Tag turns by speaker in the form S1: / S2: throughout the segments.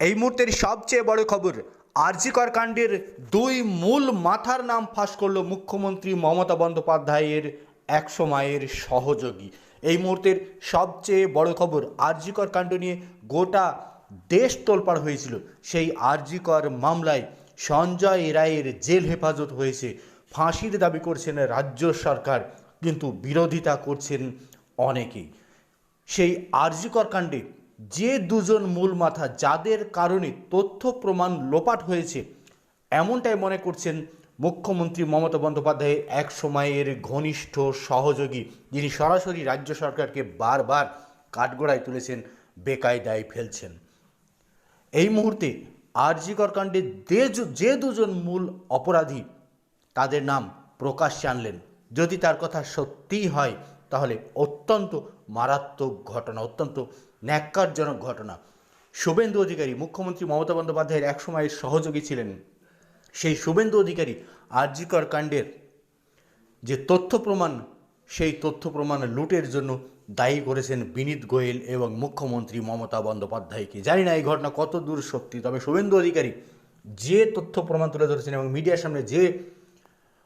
S1: এই মুহূর্তের সবচেয়ে বড় খবর, আরজি কর কাণ্ডের দুই মূল মাথার নাম ফাঁস করল মুখ্যমন্ত্রী মমতা বন্দ্যোপাধ্যায়ের এক সময়ের সহযোগী। এই মুহূর্তের সবচেয়ে বড় খবর, আরজি কর কাণ্ড নিয়ে গোটা দেশ তোলপাড় হয়েছিল। সেই আরজি কর মামলায় সঞ্জয় রায়ের জেল হেফাজত হয়েছে। ফাঁসির দাবি করছেন রাজ্য সরকার, কিন্তু বিরোধিতা করছেন অনেকেই। সেই আরজি কর কাণ্ডে যে দুজন মূল মাথা, যাদের কারণে তথ্য প্রমাণ লোপাট হয়েছে, এমনটাই মনে করছেন মুখ্যমন্ত্রী মমতা বন্দ্যোপাধ্যায়ের এক সময়ের ঘনিষ্ঠ সহযোগী, যিনি সরাসরি রাজ্য সরকারকে বারবার কাঠগড়ায় তুলেছেন, বেকায়দায় ফেলছেন। এই মুহূর্তে আরজি কর কাণ্ডে যে দুজন মূল অপরাধী, তাদের নাম প্রকাশ্যে আনলেন। যদি তার কথা সত্যিই হয়, তাহলে অত্যন্ত মারাত্মক ঘটনা, অত্যন্ত ন্যাক্কারজনক ঘটনা। শুভেন্দু অধিকারী মুখ্যমন্ত্রী মমতা বন্দ্যোপাধ্যায়ের এক সময়ের সহযোগী ছিলেন। সেই শুভেন্দু অধিকারী আরজি কর কাণ্ডের যে তথ্য প্রমাণ, সেই তথ্য প্রমাণ লুটের জন্য দায়ী করেছেন বিনীত গোয়েল এবং মুখ্যমন্ত্রী মমতা বন্দ্যোপাধ্যায়কে। জানি না এই ঘটনা কত দূর সত্যি, তবে শুভেন্দু অধিকারী যে তথ্য প্রমাণ তুলে ধরেছেন এবং মিডিয়ার সামনে যে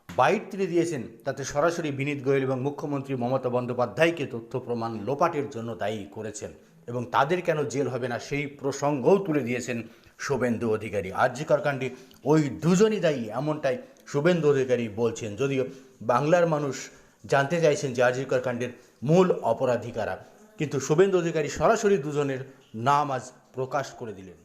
S1: বাইট তিনি দিয়েছেন, তাতে সরাসরি বিনীত গোয়েল এবং মুখ্যমন্ত্রী মমতা বন্দ্যোপাধ্যায়কে তথ্য প্রমাণ লোপাটের জন্য দায়ী করেছেন, এবং তাদের কেন জেল হবে না সেই প্রসঙ্গও তুলে দিয়েছেন শুভেন্দু অধিকারী। আরজি কর কাণ্ডে ওই দুজনই দায়ী, এমনটাই শুভেন্দু অধিকারী বলছেন। যদিও বাংলার মানুষ জানতে চাইছেন যে আরজি কর কাণ্ডের মূল অপরাধী কারা, কিন্তু শুভেন্দু অধিকারী সরাসরি দুজনের নাম আজ প্রকাশ করে দিলেন।